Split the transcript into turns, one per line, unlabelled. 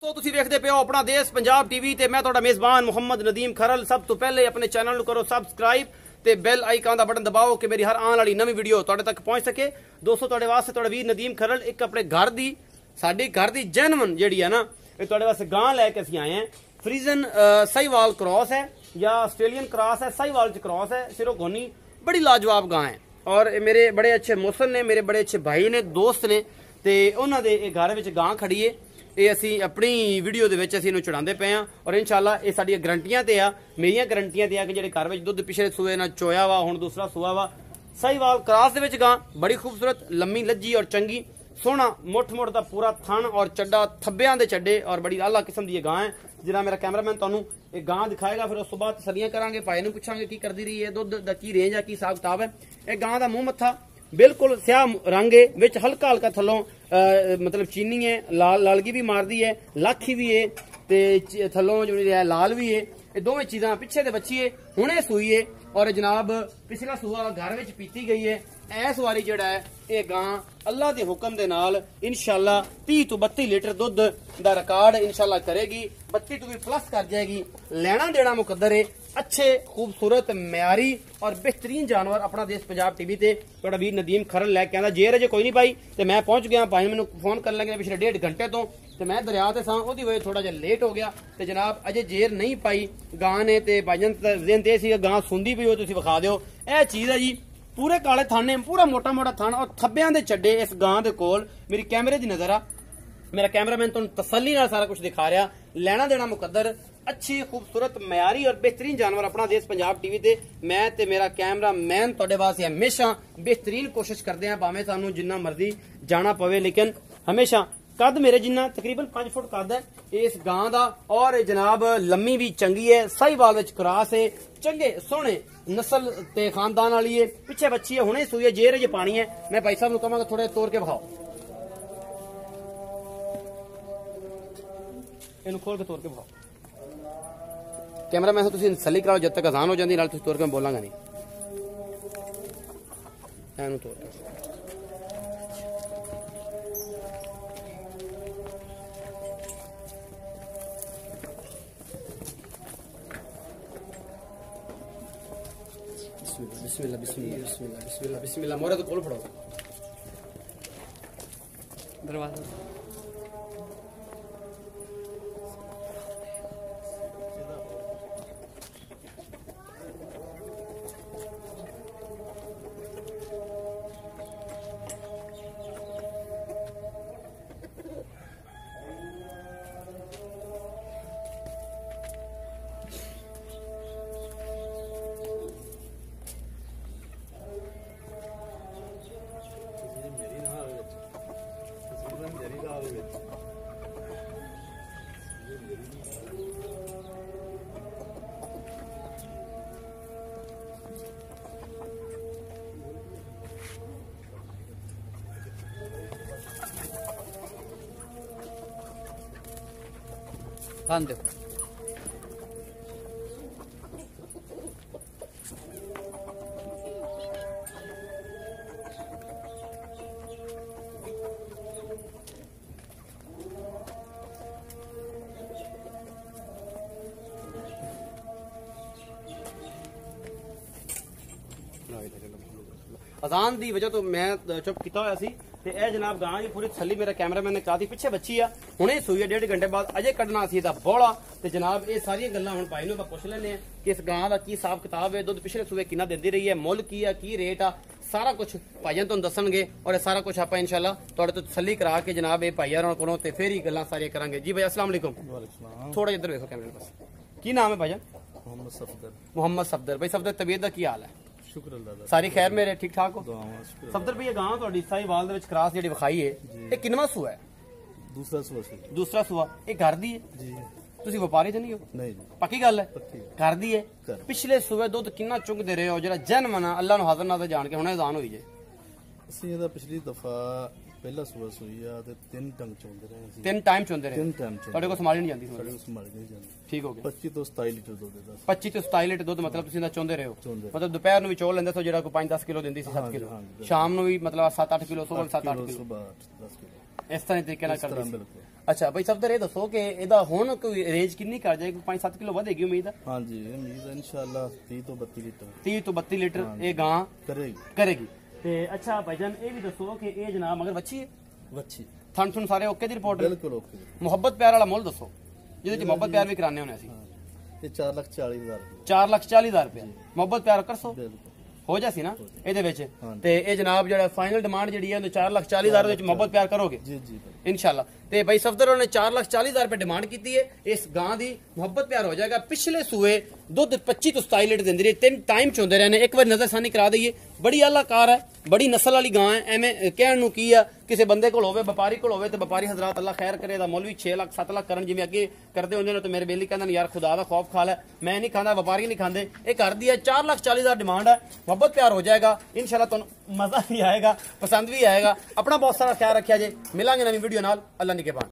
तो तुसी देखते पे हो अपना देश पंजाब टीवी ते मैं तुहाडा मेजबान मुहम्मद नदीम खरल। सब तो पहले अपने चैनल नूं करो सबसक्राइब ते बेल आइकन दा बटन दबाओ कि मेरी हर आने वाली नवी वीडियो तुहाडे तक पहुंच सके। दोस्तों तुहाडे वास्ते तुहाडा वीर नदीम खरल एक अपने घर दी साडी घर दी जेनवन जिहड़ी है ना ये तुहाडे वास्ते गां लैके असीं आए हैं। फ्रीजन साहिवाल क्रॉस है या ऑस्ट्रेलियन क्रॉस है, साहिवाल च क्रॉस है, सिरो गोनी बड़ी लाजवाब गां है। और मेरे बड़े अच्छे मोहसन ने, मेरे बड़े अच्छे भाई ने, दोस्त ने ते उन्हां दे घर विच गां खड़ी है। ये असी अपनी वीडियो दे विच असी इहनूं चढ़ांदे पे हां और इंशाअल्लाह ये साडीआं गारंटियां ते आ, मेरियां गारंटियां ते आ कि जिहड़े घर विच दुੱਧ पिछले सूए ना चोया वा हुण दूसरा सूआ वा। साहिवाल क्रॉस दे विच गां बड़ी खूबसूरत लम्मी लज्जी और चंगी सोहना मुठ मुठ दा पूरा थन और चड्डा थब्बियां दे चड्डे और बड़ी आला किस्म दी गां है। जिहड़ा मेरा कैमरामैन तुहानूं ये गां दिखाएगा, फिर उस तो बाद तसल्लियां करांगे, भाई नूं पुछांगे की करदी रही है, दुੱਧ दा की रेंज है, की हिसाब किताब है। ये गां दा मूंह मत्था बिल्कुल स्याह रंग है, विच हल्का हल्का थल्लों मतलब चीनी है, लालगी भी मारदी है, लाखी भी है ते थल्लों जो है लाल भी है। ये दोवें चीज़ां पिछे दे बच्ची है, हुणे सूई है और जनाब पिछला सूआ घर विच पीती गई है। इस वारी जिहड़ा है ये गां अल्लाह के हुक्म दे नाल इंशाअल्लाह 30 तो 32 लीटर दुੱਧ दा रिकॉर्ड इंशाअल्लाह करेगी, 32 तो भी प्लस कर जाएगी। लेना देना मुकद्दर है। अच्छे खूबसूरत म्यारी और बेहतरीन जानवर अपना देश पंजाब टीवी ते थोड़ा वीर नदीम खरल लैके आंदा। जेर अजे कोई नहीं पाई तो मैं पहुंच गया, भाई मैंने फोन कर लगे पिछले 1.5 घंटे तो मैं दरिया ते सां, ओदी वजह थोड़ा जिहा लेट हो गया तो जनाब अजे जेर नहीं पाई गां ने ते भाईजान दिन ते सी गां सुंदी पई हो, तुसीं विखा दिओ। यह चीज़ है जी, पूरे काले थाने, पूरा मोटा मोटा थाना और थब्बियां दे चड्डे इस गां दे कोल मेरी कैमरे दी नजर आ। मेरा कैमरामैन तुहानूं तसल्ली नाल सारा कुछ दिखा रहा। लेना देना मुकद्दर, अच्छी खूबसूरत म्यारी और बेहतरीन जानवर अपना देश पंजाब टीवी ते मैं ते मेरा कैमरा मैन तुहाडे वास्ते हमेशा बेहतरीन कोशिश करते हैं, भावें सानूं जिन्ना मर्जी जाना पवे लेकिन हमेशा कद मेरे जिन्ना तकरीबन 5 फुट कद है इस गां दा। और जनाब लम्मी भी चंगी है, साहिवाल विच क्रॉस है, चंगे सोहने नस्ल ते खानदान वाली है, पिछे बच्ची है, हुणे सूई है, जेर जे पानी है। मैं भाई साहब नूं कहांगा थोड़े तोड़ के विखाओ, इहनूं खोल के तोड़ के विखाओ। कैमरा मैन तुसीं तसल्ली कराओ जब तक अजान हो जाती, नाल तुसीं तोड़ के मैं बोलांगा नहीं। इहनूं तोड़ के बिस्मिल्लाह बिस्मिल्लाह बिस्मिल्लाह बिस्मिल्लाह बिस्मिल्लाह। मोरे तो खोल फड़ो दरवाजा। खान दो अजान दी वजह तो मैं चुप किया होया सी ते ए जनाब गां जी पूरी तसल्ली मेरा कैमरामैन ने कहा पिछे बच्ची आ, हुणे सूई है, 1.5 घंटे बाद अजे कड्ढना सी दा बौला। ते जनाब ये सारी गल्लां हुण भाई नूं मैं पुछ लैने कि इस गां दा की हिसाब किताब है, दुੱਧ पिछले सूए किन्ना दिंदी रही है, मुल की है, की रेट आ, सारा कुछ भाईजान तुहानूं दस्सणगे और सारा कुछ आपां इंशाअल्लाह तुहाडे तो तसल्ली करा के जनाब ये भाईयां कोलों ते फिर ही गल्लां सारियां करांगे। जी भाई अस्सलाम वालेकुम। थोड़ा इधर देखो कैमरे पास। की नाम है भाईजान? मोहम्मद सफदर। मोहम्मद सफदर। भाई सफदर तबीयत दा की हाल है? शुक्र अल्लाह, सारी खैर मेरे ठीक ठाक हो? सफदर भाई ये गांव तुहाडी साहिवाल दे विच क्रॉस जिहड़ी विखाई है ये किन्नवां सूआ है? दूसरा सूआ। दूसरा सूआ। ये घर दी है जी? तुसीं व्यापारी ते नहीं हो? नहीं। पक्की गल है? घर दी है। पिछले सूए दुੱਧ किन्ना चुगदे रहे हो जेड़ा जन्म ना अल्लाह नूं हाज़र नाज़र जान के हुणे अज़ान होई जे? ਅਸੀਂ ਇਹਦਾ ਪਿਛਲੀ ਦਫਾ ਪਹਿਲਾ ਸੂਆ ਸੂਈ ਆ ਤੇ 3 ਟਾਈਮ ਚੋਂਦੇ ਰਹੇ। 3 ਟਾਈਮ ਚੋਂਦੇ ਰਹੇ? 3 ਟਾਈਮ ਤੁਹਾਡੇ ਕੋਲ ਸੰਭਾਲੀ ਨਹੀਂ ਜਾਂਦੀ? ਸਾਡੇ ਕੋਲ ਸੰਭਾਲੀ ਨਹੀਂ ਜਾਂਦੀ। ਠੀਕ ਹੋ ਗਿਆ। 25 ਤੋਂ 27 ਲੀਟਰ ਦੁੱਧ ਦਾ। 25 ਤੋਂ 27 ਲੀਟਰ ਦੁੱਧ ਮਤਲਬ ਤੁਸੀਂ ਇਹਦਾ ਚੋਂਦੇ ਰਹੇ ਹੋ? ਮਤਲਬ ਦੁਪਹਿਰ ਨੂੰ ਵੀ ਚੋਲ ਲੈਂਦੇ ਸੋ ਜਿਹੜਾ ਕੋਈ 5-10 ਕਿਲੋ ਦਿੰਦੀ ਸੀ, 7 ਕਿਲੋ। ਸ਼ਾਮ ਨੂੰ ਵੀ ਮਤਲਬ 7-8 ਕਿਲੋ, ਸੁਬਹ 7-8 ਕਿਲੋ, 10 ਕਿਲੋ ਇਸ ਤਰ੍ਹਾਂ ਤਰੀਕੇ ਨਾਲ ਕਰਦੇ ਸੀ। ਅੱਛਾ ਬਈ ਸਫਦਰ ਇਹ ਦੱਸੋ ਕਿ ਇਹਦਾ ਹੁਣ ਕੋਈ ਰੇਂਜ ਕਿੰਨੀ ਕਰ ਜਾਏਗੀ 5-7 ਕਿਲੋ ਵਧੇਗੀ ਉਮੀਦ ਹੈ
ਹਾਂਜੀ ਉਮੀਦ ਹੈ ਇਨਸ਼ਾਅੱਲਾ 30 ਤੋਂ 32 ਲੀਟਰ
30 ਤੋਂ 32 ਲੀਟਰ ਇਹ ਗਾਂ ਕਰੇਗੀ ਤੇ ਅੱਛਾ ਭਾਈਜਾਨ ਇਹ ਵੀ ਦੱਸੋ ਕਿ ਇਹ ਜਨਾਬ ਮਗਰ ਵੱਛੀ ਹੈ
ਵੱਛੀ
ਥਣ ਸਾਰੇ ਓਕੇ ਦੀ ਰਿਪੋਰਟ
ਬਿਲਕੁਲ ਓਕੇ
ਮੁਹੱਬਤ ਪਿਆਰ ਵਾਲਾ ਮੁੱਲ ਦੱਸੋ ਜਿਹਦੇ ਚ ਮੁਹੱਬਤ ਪਿਆਰ ਵੀ ਕਰਾਣੇ ਹੋਣੇ ਅਸੀਂ
ਤੇ 4,40,000
4,40,000 ਰੁਪਏ ਮੁਹੱਬਤ ਪਿਆਰ ਕਰਸੋ
ਬਿਲਕੁਲ
ਹੋ ਜਾਸੀ ਨਾ ਇਹਦੇ ਵਿੱਚ ਤੇ ਇਹ ਜਨਾਬ ਜਿਹੜਾ ਫਾਈਨਲ ਡਿਮਾਂਡ ਜਿਹੜੀ ਹੈ ਉਹ 4,40,000 ਦੇ ਵਿੱਚ ਮੁਹੱਬਤ ਪਿਆਰ ਕਰੋਗੇ
ਜੀ ਜੀ
ਇਨਸ਼ਾਅੱਲਾ ਤੇ ਭਾਈ ਸਫਦਰ ਨੇ 4,40,000 ਰੁਪਏ ਡਿਮਾਂਡ ਕੀਤੀ ਹੈ ਇਸ ਗਾਂ ਦੀ ਮੁਹੱਬਤ ਪਿਆਰ ਹੋ ਜਾਏਗਾ ਪਿਛਲੇ ਸੂਏ ਦੁੱਧ 25 ਤੋਂ 27 ਲੀਟਰ ਦਿੰਦੀ ਰਹੀ 3 ਟਾਈਮ ਚ ਹੁੰਦੇ ਰਹੇ ਨੇ ਇੱਕ ਵਾਰ ਨਜ਼ਰਸਾਨੀ ਕਰਾ ਦਈਏ ਬੜੀ ਆਲਾ ਕਾਰ ਹੈ ਬੜੀ ਨਸਲ ਵਾਲੀ ਗਾਂ ਹੈ ਐਵੇਂ ਕਹਿਣ ਨੂੰ ਕੀ ਆ ਕਿਸੇ ਬੰਦੇ ਕੋਲ ਹੋਵੇ ਵਪਾਰੀ ਕੋਲ ਹੋਵੇ ਤੇ ਵਪਾਰੀ ਹਜ਼ਰਤ ਅੱਲਾ ਖੈਰ ਕਰੇ ਦਾ ਮੁੱਲ ਵੀ 6 ਲੱਖ 7 ਲੱਖ ਕਰਨ ਜਿਵੇਂ ਅੱਗੇ ਕਰਦੇ ਹੁੰਦੇ ਨੇ ਤੇ ਮੇਰੇ ਬੇਲੀ ਕਹਿੰਦਾ ਯਾਰ ਖੁਦਾ ਦਾ ਖੌਫ ਖਾ ਲੈ ਮੈਂ ਨਹੀਂ ਖਾਂਦਾ ਵਪਾਰੀ ਨਹੀਂ ਖਾਂਦੇ ਇਹ ਕਰਦੀ ਹੈ 4,40,000 ਡਿਮਾਂਡ ਹੈ ਮੁਹੱਬਤ ਪਿਆਰ ਹੋ ਜਾਏਗਾ ਇਨਸ਼ਾਅੱਲਾ ਤੁਹਾਨੂੰ ਮਜ਼ਾ ਵੀ ਆਏਗਾ ਪਸੰਦ ਵੀ ਆਏਗਾ ਆਪਣਾ ਬਹੁਤ ਸਾਰਾ ਖਿਆਲ ਰੱਖਿਆ ਜੇ ਮਿਲਾਂਗੇ ਨਵੀਂ ਵੀਡੀਓ ਨਾਲ ਅੱਲਾ ਨਿਗਹਿਬਾਨ